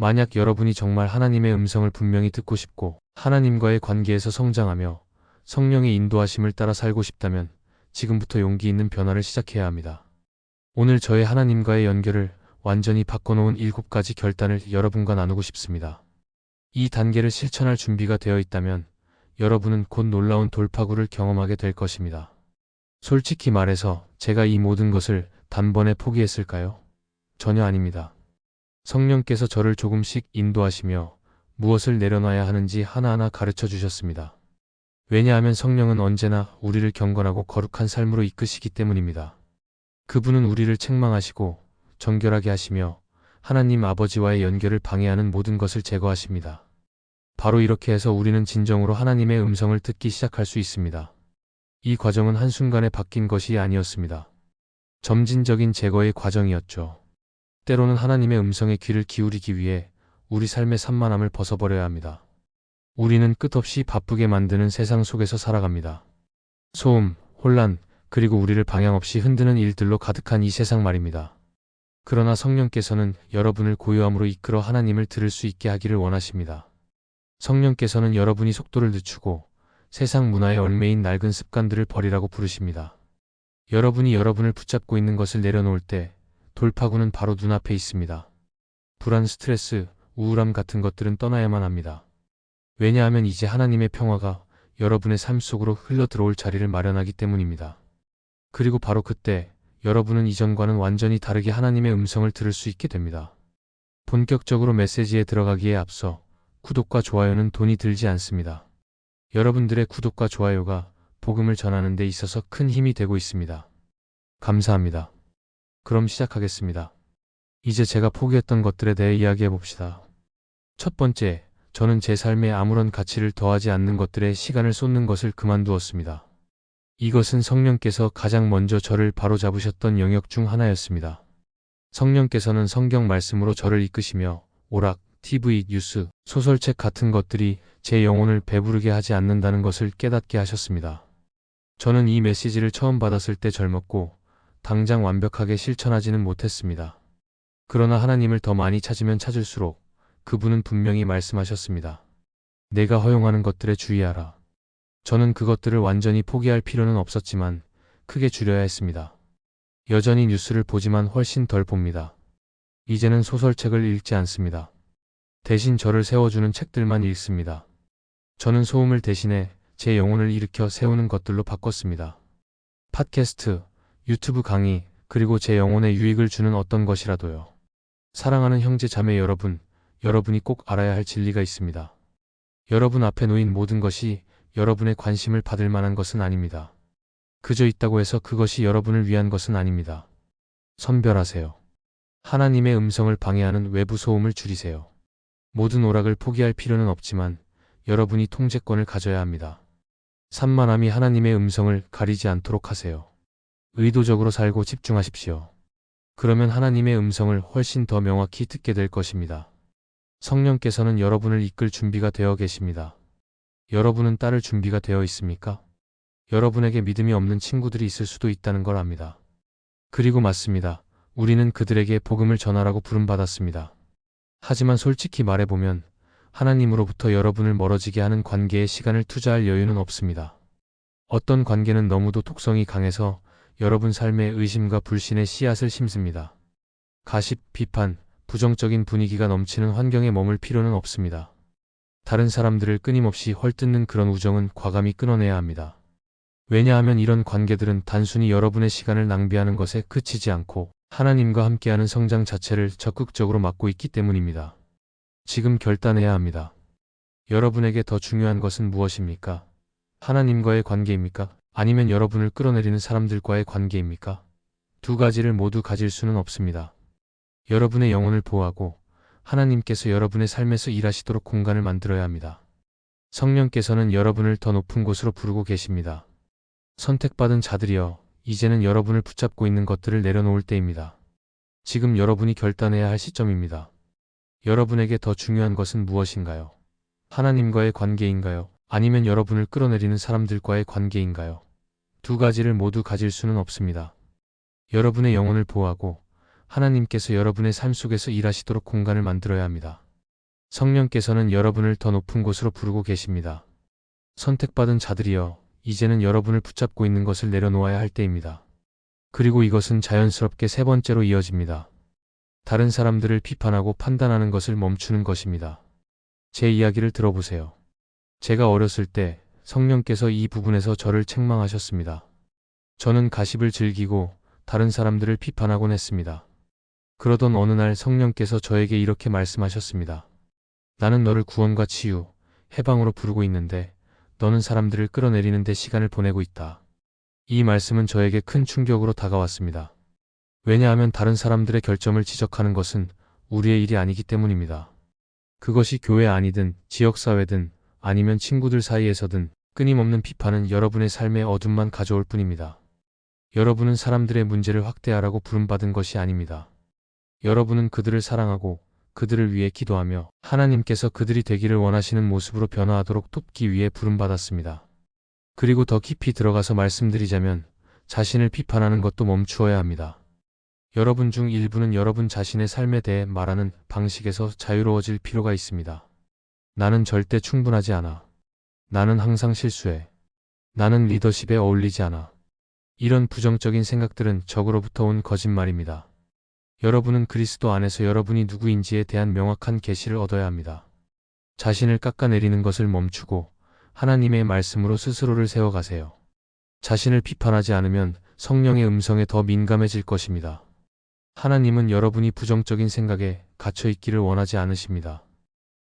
만약 여러분이 정말 하나님의 음성을 분명히 듣고 싶고 하나님과의 관계에서 성장하며 성령의 인도하심을 따라 살고 싶다면 지금부터 용기 있는 변화를 시작해야 합니다. 오늘 저의 하나님과의 연결을 완전히 바꿔놓은 7가지 결단을 여러분과 나누고 싶습니다. 이 단계를 실천할 준비가 되어 있다면 여러분은 곧 놀라운 돌파구를 경험하게 될 것입니다. 솔직히 말해서 제가 이 모든 것을 단번에 포기했을까요? 전혀 아닙니다. 성령께서 저를 조금씩 인도하시며 무엇을 내려놔야 하는지 하나하나 가르쳐 주셨습니다. 왜냐하면 성령은 언제나 우리를 경건하고 거룩한 삶으로 이끄시기 때문입니다. 그분은 우리를 책망하시고 정결하게 하시며 하나님 아버지와의 연결을 방해하는 모든 것을 제거하십니다. 바로 이렇게 해서 우리는 진정으로 하나님의 음성을 듣기 시작할 수 있습니다. 이 과정은 한순간에 바뀐 것이 아니었습니다. 점진적인 제거의 과정이었죠. 때로는 하나님의 음성에 귀를 기울이기 위해 우리 삶의 산만함을 벗어버려야 합니다. 우리는 끝없이 바쁘게 만드는 세상 속에서 살아갑니다. 소음, 혼란, 그리고 우리를 방향 없이 흔드는 일들로 가득한 이 세상 말입니다. 그러나 성령께서는 여러분을 고요함으로 이끌어 하나님을 들을 수 있게 하기를 원하십니다. 성령께서는 여러분이 속도를 늦추고 세상 문화에 얽매인 낡은 습관들을 버리라고 부르십니다. 여러분이 여러분을 붙잡고 있는 것을 내려놓을 때 돌파구는 바로 눈앞에 있습니다. 불안, 스트레스, 우울함 같은 것들은 떠나야만 합니다. 왜냐하면 이제 하나님의 평화가 여러분의 삶 속으로 흘러 들어올 자리를 마련하기 때문입니다. 그리고 바로 그때 여러분은 이전과는 완전히 다르게 하나님의 음성을 들을 수 있게 됩니다. 본격적으로 메시지에 들어가기에 앞서 구독과 좋아요는 돈이 들지 않습니다. 여러분들의 구독과 좋아요가 복음을 전하는 데 있어서 큰 힘이 되고 있습니다. 감사합니다. 그럼 시작하겠습니다. 이제 제가 포기했던 것들에 대해 이야기해 봅시다. 첫 번째, 저는 제 삶에 아무런 가치를 더하지 않는 것들에 시간을 쏟는 것을 그만두었습니다. 이것은 성령께서 가장 먼저 저를 바로잡으셨던 영역 중 하나였습니다. 성령께서는 성경 말씀으로 저를 이끄시며 오락, TV, 뉴스, 소설책 같은 것들이 제 영혼을 배부르게 하지 않는다는 것을 깨닫게 하셨습니다. 저는 이 메시지를 처음 받았을 때 젊었고 당장 완벽하게 실천하지는 못했습니다. 그러나 하나님을 더 많이 찾으면 찾을수록 그분은 분명히 말씀하셨습니다. 내가 허용하는 것들에 주의하라. 저는 그것들을 완전히 포기할 필요는 없었지만 크게 줄여야 했습니다. 여전히 뉴스를 보지만 훨씬 덜 봅니다. 이제는 소설책을 읽지 않습니다. 대신 저를 세워주는 책들만 읽습니다. 저는 소음을 대신해 제 영혼을 일으켜 세우는 것들로 바꿨습니다. 팟캐스트, 유튜브 강의, 그리고 제 영혼에 유익을 주는 어떤 것이라도요. 사랑하는 형제 자매 여러분, 여러분이 꼭 알아야 할 진리가 있습니다. 여러분 앞에 놓인 모든 것이 여러분의 관심을 받을 만한 것은 아닙니다. 그저 있다고 해서 그것이 여러분을 위한 것은 아닙니다. 선별하세요. 하나님의 음성을 방해하는 외부 소음을 줄이세요. 모든 오락을 포기할 필요는 없지만 여러분이 통제권을 가져야 합니다. 산만함이 하나님의 음성을 가리지 않도록 하세요. 의도적으로 살고 집중하십시오. 그러면 하나님의 음성을 훨씬 더 명확히 듣게 될 것입니다. 성령께서는 여러분을 이끌 준비가 되어 계십니다. 여러분은 따를 준비가 되어 있습니까? 여러분에게 믿음이 없는 친구들이 있을 수도 있다는 걸 압니다. 그리고 맞습니다. 우리는 그들에게 복음을 전하라고 부름받았습니다. 하지만 솔직히 말해보면 하나님으로부터 여러분을 멀어지게 하는 관계에 시간을 투자할 여유는 없습니다. 어떤 관계는 너무도 독성이 강해서 여러분 삶에 의심과 불신의 씨앗을 심습니다. 가십, 비판, 부정적인 분위기가 넘치는 환경에 머물 필요는 없습니다. 다른 사람들을 끊임없이 헐뜯는 그런 우정은 과감히 끊어내야 합니다. 왜냐하면 이런 관계들은 단순히 여러분의 시간을 낭비하는 것에 그치지 않고 하나님과 함께하는 성장 자체를 적극적으로 막고 있기 때문입니다. 지금 결단해야 합니다. 여러분에게 더 중요한 것은 무엇입니까? 하나님과의 관계입니까? 아니면 여러분을 끌어내리는 사람들과의 관계입니까? 두 가지를 모두 가질 수는 없습니다. 여러분의 영혼을 보호하고 하나님께서 여러분의 삶에서 일하시도록 공간을 만들어야 합니다. 성령께서는 여러분을 더 높은 곳으로 부르고 계십니다. 선택받은 자들이여, 이제는 여러분을 붙잡고 있는 것들을 내려놓을 때입니다. 지금 여러분이 결단해야 할 시점입니다. 여러분에게 더 중요한 것은 무엇인가요? 하나님과의 관계인가요? 아니면 여러분을 끌어내리는 사람들과의 관계인가요? 두 가지를 모두 가질 수는 없습니다. 여러분의 영혼을 보호하고 하나님께서 여러분의 삶 속에서 일하시도록 공간을 만들어야 합니다. 성령께서는 여러분을 더 높은 곳으로 부르고 계십니다. 선택받은 자들이여, 이제는 여러분을 붙잡고 있는 것을 내려놓아야 할 때입니다. 그리고 이것은 자연스럽게 세 번째로 이어집니다. 다른 사람들을 비판하고 판단하는 것을 멈추는 것입니다. 제 이야기를 들어보세요. 제가 어렸을 때 성령께서 이 부분에서 저를 책망하셨습니다. 저는 가십을 즐기고 다른 사람들을 비판하곤 했습니다. 그러던 어느 날 성령께서 저에게 이렇게 말씀하셨습니다. 나는 너를 구원과 치유, 해방으로 부르고 있는데 너는 사람들을 끌어내리는 데 시간을 보내고 있다. 이 말씀은 저에게 큰 충격으로 다가왔습니다. 왜냐하면 다른 사람들의 결점을 지적하는 것은 우리의 일이 아니기 때문입니다. 그것이 교회 아니든 지역사회든 아니면 친구들 사이에서든 끊임없는 비판은 여러분의 삶에 어둠만 가져올 뿐입니다. 여러분은 사람들의 문제를 확대하라고 부름받은 것이 아닙니다. 여러분은 그들을 사랑하고 그들을 위해 기도하며 하나님께서 그들이 되기를 원하시는 모습으로 변화하도록 돕기 위해 부름받았습니다. 그리고 더 깊이 들어가서 말씀드리자면 자신을 비판하는 것도 멈추어야 합니다. 여러분 중 일부는 여러분 자신의 삶에 대해 말하는 방식에서 자유로워질 필요가 있습니다. 나는 절대 충분하지 않아. 나는 항상 실수해. 나는 리더십에 어울리지 않아. 이런 부정적인 생각들은 적으로부터 온 거짓말입니다. 여러분은 그리스도 안에서 여러분이 누구인지에 대한 명확한 계시를 얻어야 합니다. 자신을 깎아내리는 것을 멈추고 하나님의 말씀으로 스스로를 세워가세요. 자신을 비판하지 않으면 성령의 음성에 더 민감해질 것입니다. 하나님은 여러분이 부정적인 생각에 갇혀있기를 원하지 않으십니다.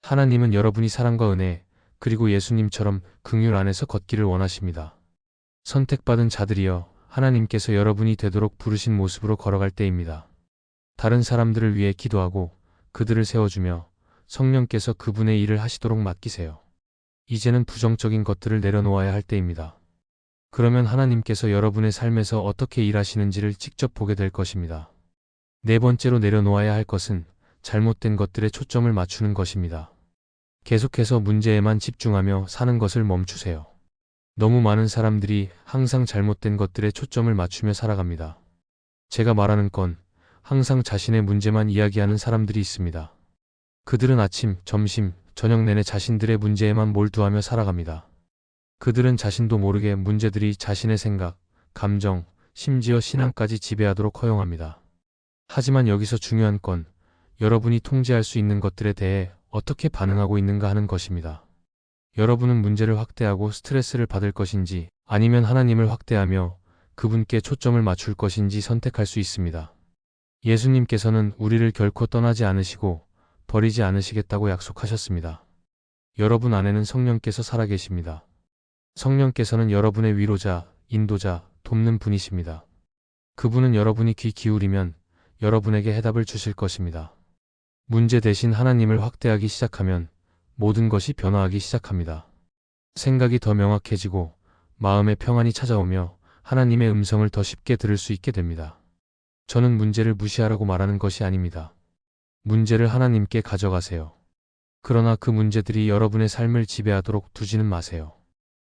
하나님은 여러분이 사랑과 은혜, 그리고 예수님처럼 긍휼 안에서 걷기를 원하십니다. 선택받은 자들이여, 하나님께서 여러분이 되도록 부르신 모습으로 걸어갈 때입니다. 다른 사람들을 위해 기도하고 그들을 세워주며 성령께서 그분의 일을 하시도록 맡기세요. 이제는 부정적인 것들을 내려놓아야 할 때입니다. 그러면 하나님께서 여러분의 삶에서 어떻게 일하시는지를 직접 보게 될 것입니다. 네 번째로 내려놓아야 할 것은 잘못된 것들에 초점을 맞추는 것입니다. 계속해서 문제에만 집중하며 사는 것을 멈추세요. 너무 많은 사람들이 항상 잘못된 것들에 초점을 맞추며 살아갑니다. 제가 말하는 건 항상 자신의 문제만 이야기하는 사람들이 있습니다. 그들은 아침, 점심, 저녁 내내 자신들의 문제에만 몰두하며 살아갑니다. 그들은 자신도 모르게 문제들이 자신의 생각, 감정, 심지어 신앙까지 지배하도록 허용합니다. 하지만 여기서 중요한 건 여러분이 통제할 수 있는 것들에 대해 어떻게 반응하고 있는가 하는 것입니다. 여러분은 문제를 확대하고 스트레스를 받을 것인지 아니면 하나님을 확대하며 그분께 초점을 맞출 것인지 선택할 수 있습니다. 예수님께서는 우리를 결코 떠나지 않으시고 버리지 않으시겠다고 약속하셨습니다. 여러분 안에는 성령께서 살아계십니다. 성령께서는 여러분의 위로자, 인도자, 돕는 분이십니다. 그분은 여러분이 귀 기울이면 여러분에게 해답을 주실 것입니다. 문제 대신 하나님을 확대하기 시작하면 모든 것이 변화하기 시작합니다. 생각이 더 명확해지고 마음의 평안이 찾아오며 하나님의 음성을 더 쉽게 들을 수 있게 됩니다. 저는 문제를 무시하라고 말하는 것이 아닙니다. 문제를 하나님께 가져가세요. 그러나 그 문제들이 여러분의 삶을 지배하도록 두지는 마세요.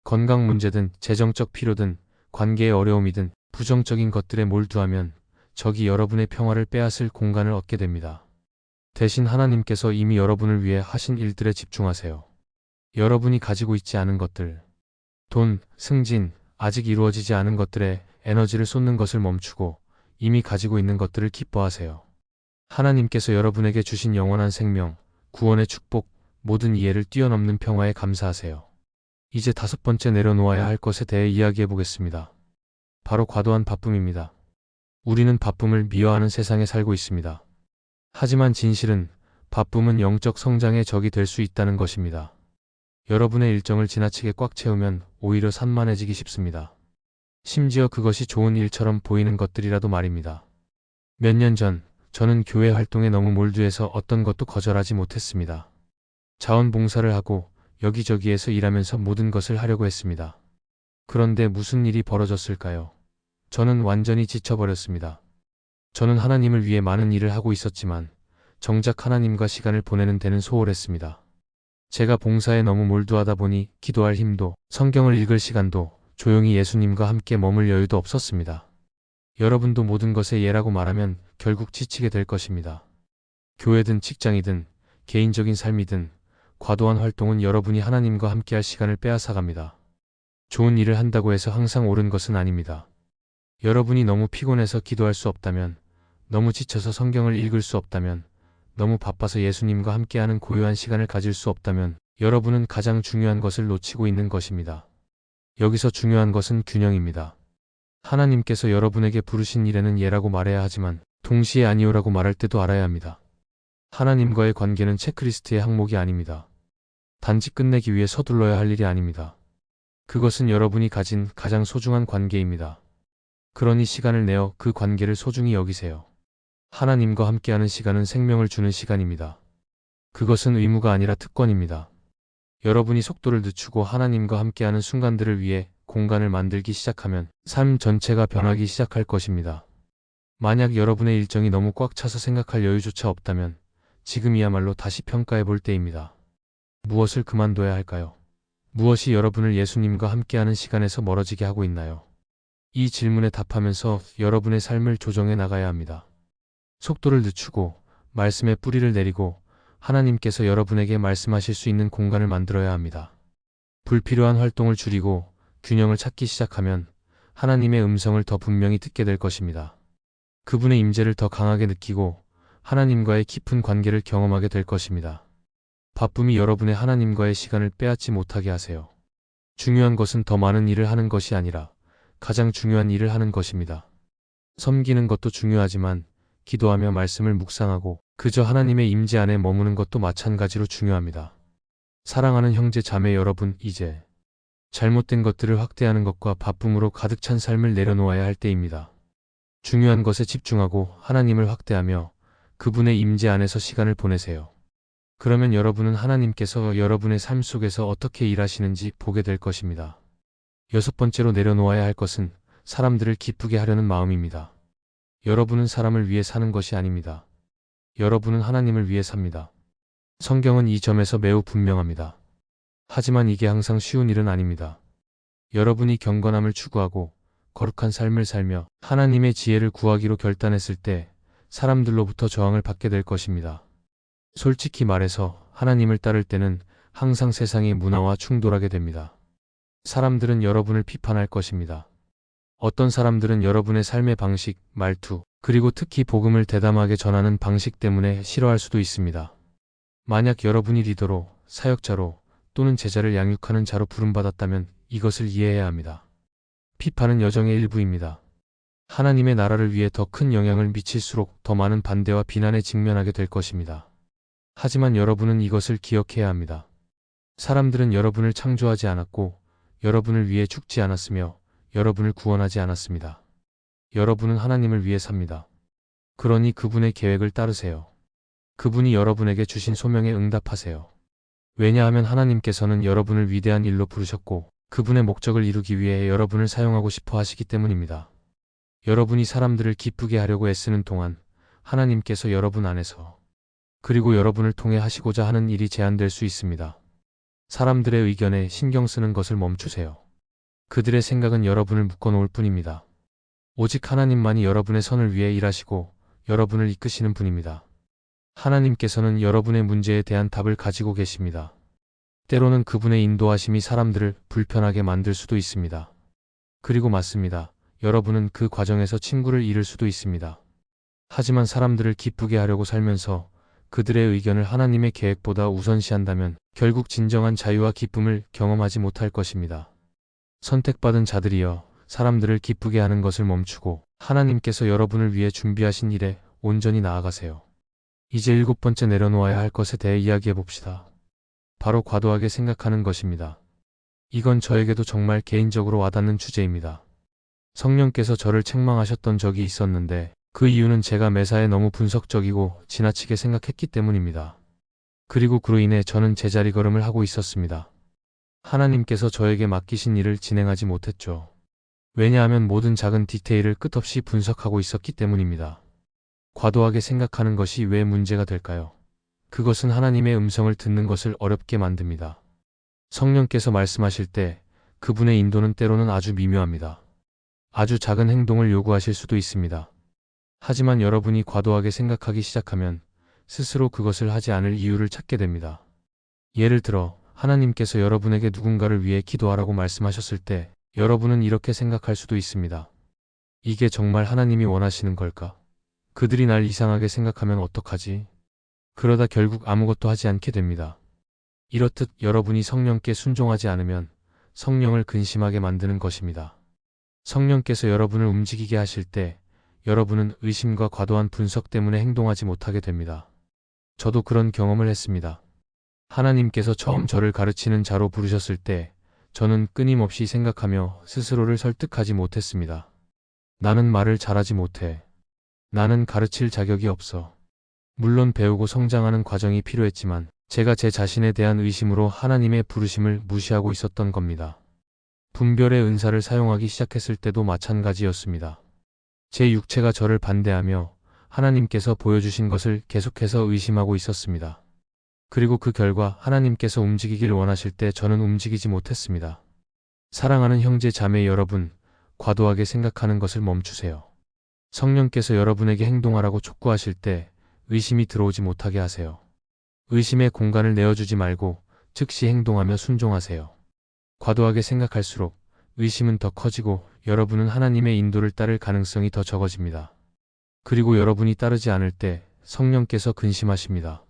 건강 문제든 재정적 필요든 관계의 어려움이든 부정적인 것들에 몰두하면 적이 여러분의 평화를 빼앗을 공간을 얻게 됩니다. 대신 하나님께서 이미 여러분을 위해 하신 일들에 집중하세요. 여러분이 가지고 있지 않은 것들, 돈, 승진, 아직 이루어지지 않은 것들에 에너지를 쏟는 것을 멈추고 이미 가지고 있는 것들을 기뻐하세요. 하나님께서 여러분에게 주신 영원한 생명, 구원의 축복, 모든 이해를 뛰어넘는 평화에 감사하세요. 이제 다섯 번째 내려놓아야 할 것에 대해 이야기해 보겠습니다. 바로 과도한 바쁨입니다. 우리는 바쁨을 미워하는 세상에 살고 있습니다. 하지만 진실은 바쁨은 영적 성장의 적이 될 수 있다는 것입니다. 여러분의 일정을 지나치게 꽉 채우면 오히려 산만해지기 쉽습니다. 심지어 그것이 좋은 일처럼 보이는 것들이라도 말입니다. 몇 년 전 저는 교회 활동에 너무 몰두해서 어떤 것도 거절하지 못했습니다. 자원봉사를 하고 여기저기에서 일하면서 모든 것을 하려고 했습니다. 그런데 무슨 일이 벌어졌을까요? 저는 완전히 지쳐버렸습니다. 저는 하나님을 위해 많은 일을 하고 있었지만 정작 하나님과 시간을 보내는 데는 소홀했습니다. 제가 봉사에 너무 몰두하다 보니 기도할 힘도, 성경을 읽을 시간도, 조용히 예수님과 함께 머물 여유도 없었습니다. 여러분도 모든 것의 예라고 말하면 결국 지치게 될 것입니다. 교회든 직장이든 개인적인 삶이든 과도한 활동은 여러분이 하나님과 함께할 시간을 빼앗아갑니다. 좋은 일을 한다고 해서 항상 옳은 것은 아닙니다. 여러분이 너무 피곤해서 기도할 수 없다면, 너무 지쳐서 성경을 읽을 수 없다면, 너무 바빠서 예수님과 함께하는 고요한 시간을 가질 수 없다면 여러분은 가장 중요한 것을 놓치고 있는 것입니다. 여기서 중요한 것은 균형입니다. 하나님께서 여러분에게 부르신 일에는 예라고 말해야 하지만 동시에 아니오라고 말할 때도 알아야 합니다. 하나님과의 관계는 체크리스트의 항목이 아닙니다. 단지 끝내기 위해 서둘러야 할 일이 아닙니다. 그것은 여러분이 가진 가장 소중한 관계입니다. 그러니 시간을 내어 그 관계를 소중히 여기세요. 하나님과 함께하는 시간은 생명을 주는 시간입니다. 그것은 의무가 아니라 특권입니다. 여러분이 속도를 늦추고 하나님과 함께하는 순간들을 위해 공간을 만들기 시작하면 삶 전체가 변하기 시작할 것입니다. 만약 여러분의 일정이 너무 꽉 차서 생각할 여유조차 없다면 지금이야말로 다시 평가해 볼 때입니다. 무엇을 그만둬야 할까요? 무엇이 여러분을 예수님과 함께하는 시간에서 멀어지게 하고 있나요? 이 질문에 답하면서 여러분의 삶을 조정해 나가야 합니다. 속도를 늦추고 말씀의 뿌리를 내리고 하나님께서 여러분에게 말씀하실 수 있는 공간을 만들어야 합니다. 불필요한 활동을 줄이고 균형을 찾기 시작하면 하나님의 음성을 더 분명히 듣게 될 것입니다. 그분의 임재를 더 강하게 느끼고 하나님과의 깊은 관계를 경험하게 될 것입니다. 바쁨이 여러분의 하나님과의 시간을 빼앗지 못하게 하세요. 중요한 것은 더 많은 일을 하는 것이 아니라 가장 중요한 일을 하는 것입니다. 섬기는 것도 중요하지만 기도하며 말씀을 묵상하고 그저 하나님의 임재 안에 머무는 것도 마찬가지로 중요합니다. 사랑하는 형제 자매 여러분, 이제 잘못된 것들을 확대하는 것과 바쁨으로 가득 찬 삶을 내려놓아야 할 때입니다. 중요한 것에 집중하고 하나님을 확대하며 그분의 임재 안에서 시간을 보내세요. 그러면 여러분은 하나님께서 여러분의 삶 속에서 어떻게 일하시는지 보게 될 것입니다. 6번째로 내려놓아야 할 것은 사람들을 기쁘게 하려는 마음입니다. 여러분은 사람을 위해 사는 것이 아닙니다. 여러분은 하나님을 위해 삽니다. 성경은 이 점에서 매우 분명합니다. 하지만 이게 항상 쉬운 일은 아닙니다. 여러분이 경건함을 추구하고 거룩한 삶을 살며 하나님의 지혜를 구하기로 결단했을 때 사람들로부터 저항을 받게 될 것입니다. 솔직히 말해서 하나님을 따를 때는 항상 세상의 문화와 충돌하게 됩니다. 사람들은 여러분을 비판할 것입니다. 어떤 사람들은 여러분의 삶의 방식, 말투, 그리고 특히 복음을 대담하게 전하는 방식 때문에 싫어할 수도 있습니다. 만약 여러분이 리더로, 사역자로 또는 제자를 양육하는 자로 부름받았다면 이것을 이해해야 합니다. 비판은 여정의 일부입니다. 하나님의 나라를 위해 더 큰 영향을 미칠수록 더 많은 반대와 비난에 직면하게 될 것입니다. 하지만 여러분은 이것을 기억해야 합니다. 사람들은 여러분을 창조하지 않았고 여러분을 위해 죽지 않았으며 여러분을 구원하지 않았습니다. 여러분은 하나님을 위해 삽니다. 그러니 그분의 계획을 따르세요. 그분이 여러분에게 주신 소명에 응답하세요. 왜냐하면 하나님께서는 여러분을 위대한 일로 부르셨고 그분의 목적을 이루기 위해 여러분을 사용하고 싶어 하시기 때문입니다. 여러분이 사람들을 기쁘게 하려고 애쓰는 동안 하나님께서 여러분 안에서 그리고 여러분을 통해 하시고자 하는 일이 제한될 수 있습니다. 사람들의 의견에 신경 쓰는 것을 멈추세요. 그들의 생각은 여러분을 묶어놓을 뿐입니다. 오직 하나님만이 여러분의 선을 위해 일하시고 여러분을 이끄시는 분입니다. 하나님께서는 여러분의 문제에 대한 답을 가지고 계십니다. 때로는 그분의 인도하심이 사람들을 불편하게 만들 수도 있습니다. 그리고 맞습니다. 여러분은 그 과정에서 친구를 잃을 수도 있습니다. 하지만 사람들을 기쁘게 하려고 살면서 그들의 의견을 하나님의 계획보다 우선시한다면 결국 진정한 자유와 기쁨을 경험하지 못할 것입니다. 선택받은 자들이여, 사람들을 기쁘게 하는 것을 멈추고 하나님께서 여러분을 위해 준비하신 일에 온전히 나아가세요. 이제 7번째 내려놓아야 할 것에 대해 이야기해 봅시다. 바로 과도하게 생각하는 것입니다. 이건 저에게도 정말 개인적으로 와닿는 주제입니다. 성령께서 저를 책망하셨던 적이 있었는데 그 이유는 제가 매사에 너무 분석적이고 지나치게 생각했기 때문입니다. 그리고 그로 인해 저는 제자리 걸음을 하고 있었습니다. 하나님께서 저에게 맡기신 일을 진행하지 못했죠. 왜냐하면 모든 작은 디테일을 끝없이 분석하고 있었기 때문입니다. 과도하게 생각하는 것이 왜 문제가 될까요? 그것은 하나님의 음성을 듣는 것을 어렵게 만듭니다. 성령께서 말씀하실 때 그분의 인도는 때로는 아주 미묘합니다. 아주 작은 행동을 요구하실 수도 있습니다. 하지만 여러분이 과도하게 생각하기 시작하면 스스로 그것을 하지 않을 이유를 찾게 됩니다. 예를 들어 하나님께서 여러분에게 누군가를 위해 기도하라고 말씀하셨을 때 여러분은 이렇게 생각할 수도 있습니다. 이게 정말 하나님이 원하시는 걸까? 그들이 날 이상하게 생각하면 어떡하지? 그러다 결국 아무것도 하지 않게 됩니다. 이렇듯 여러분이 성령께 순종하지 않으면 성령을 근심하게 만드는 것입니다. 성령께서 여러분을 움직이게 하실 때 여러분은 의심과 과도한 분석 때문에 행동하지 못하게 됩니다. 저도 그런 경험을 했습니다. 하나님께서 처음 저를 가르치는 자로 부르셨을 때 저는 끊임없이 생각하며 스스로를 설득하지 못했습니다. 나는 말을 잘하지 못해. 나는 가르칠 자격이 없어. 물론 배우고 성장하는 과정이 필요했지만 제가 제 자신에 대한 의심으로 하나님의 부르심을 무시하고 있었던 겁니다. 분별의 은사를 사용하기 시작했을 때도 마찬가지였습니다. 제 육체가 저를 반대하며 하나님께서 보여주신 것을 계속해서 의심하고 있었습니다. 그리고 그 결과 하나님께서 움직이길 원하실 때 저는 움직이지 못했습니다. 사랑하는 형제 자매 여러분, 과도하게 생각하는 것을 멈추세요. 성령께서 여러분에게 행동하라고 촉구하실 때 의심이 들어오지 못하게 하세요. 의심의 공간을 내어주지 말고 즉시 행동하며 순종하세요. 과도하게 생각할수록 의심은 더 커지고 여러분은 하나님의 인도를 따를 가능성이 더 적어집니다. 그리고 여러분이 따르지 않을 때 성령께서 근심하십니다.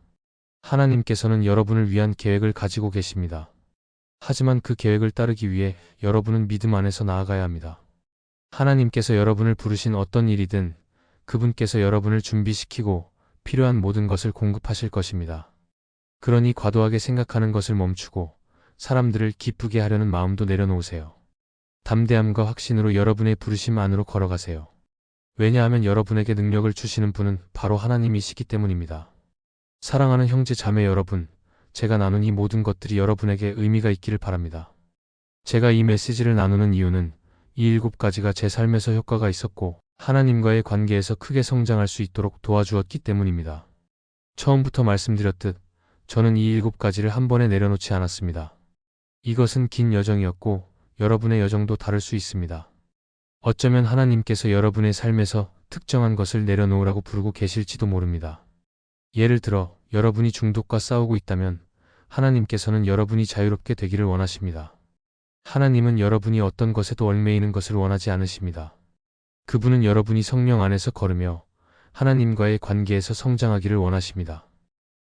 하나님께서는 여러분을 위한 계획을 가지고 계십니다. 하지만 그 계획을 따르기 위해 여러분은 믿음 안에서 나아가야 합니다. 하나님께서 여러분을 부르신 어떤 일이든 그분께서 여러분을 준비시키고 필요한 모든 것을 공급하실 것입니다. 그러니 과도하게 생각하는 것을 멈추고 사람들을 기쁘게 하려는 마음도 내려놓으세요. 담대함과 확신으로 여러분의 부르심 안으로 걸어가세요. 왜냐하면 여러분에게 능력을 주시는 분은 바로 하나님이시기 때문입니다. 사랑하는 형제 자매 여러분, 제가 나눈 이 모든 것들이 여러분에게 의미가 있기를 바랍니다. 제가 이 메시지를 나누는 이유는 이 7가지가 제 삶에서 효과가 있었고 하나님과의 관계에서 크게 성장할 수 있도록 도와주었기 때문입니다. 처음부터 말씀드렸듯 저는 이 7가지를 한 번에 내려놓지 않았습니다. 이것은 긴 여정이었고 여러분의 여정도 다를 수 있습니다. 어쩌면 하나님께서 여러분의 삶에서 특정한 것을 내려놓으라고 부르고 계실지도 모릅니다. 예를 들어 여러분이 중독과 싸우고 있다면 하나님께서는 여러분이 자유롭게 되기를 원하십니다. 하나님은 여러분이 어떤 것에도 얽매이는 것을 원하지 않으십니다. 그분은 여러분이 성령 안에서 걸으며 하나님과의 관계에서 성장하기를 원하십니다.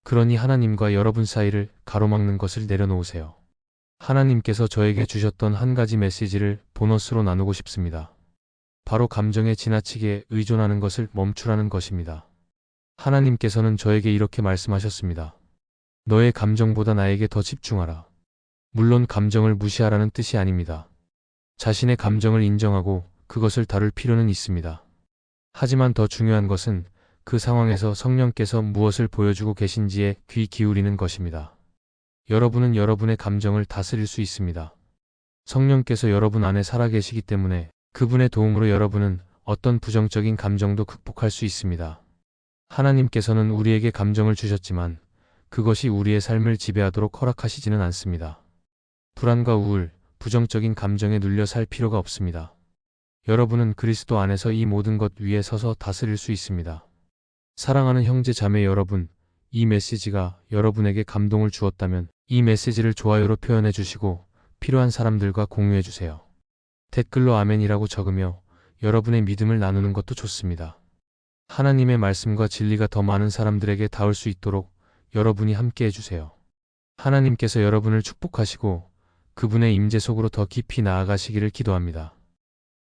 그러니 하나님과 여러분 사이를 가로막는 것을 내려놓으세요. 하나님께서 저에게 주셨던 한 가지 메시지를 보너스로 나누고 싶습니다. 바로 감정에 지나치게 의존하는 것을 멈추라는 것입니다. 하나님께서는 저에게 이렇게 말씀하셨습니다. 너의 감정보다 나에게 더 집중하라. 물론 감정을 무시하라는 뜻이 아닙니다. 자신의 감정을 인정하고 그것을 다룰 필요는 있습니다. 하지만 더 중요한 것은 그 상황에서 성령께서 무엇을 보여주고 계신지에 귀 기울이는 것입니다. 여러분은 여러분의 감정을 다스릴 수 있습니다. 성령께서 여러분 안에 살아계시기 때문에 그분의 도움으로 여러분은 어떤 부정적인 감정도 극복할 수 있습니다. 하나님께서는 우리에게 감정을 주셨지만 그것이 우리의 삶을 지배하도록 허락하시지는 않습니다. 불안과 우울, 부정적인 감정에 눌려 살 필요가 없습니다. 여러분은 그리스도 안에서 이 모든 것 위에 서서 다스릴 수 있습니다. 사랑하는 형제 자매 여러분, 이 메시지가 여러분에게 감동을 주었다면 이 메시지를 좋아요로 표현해 주시고 필요한 사람들과 공유해 주세요. 댓글로 아멘이라고 적으며 여러분의 믿음을 나누는 것도 좋습니다. 하나님의 말씀과 진리가 더 많은 사람들에게 닿을 수 있도록 여러분이 함께 해주세요. 하나님께서 여러분을 축복하시고 그분의 임재 속으로 더 깊이 나아가시기를 기도합니다.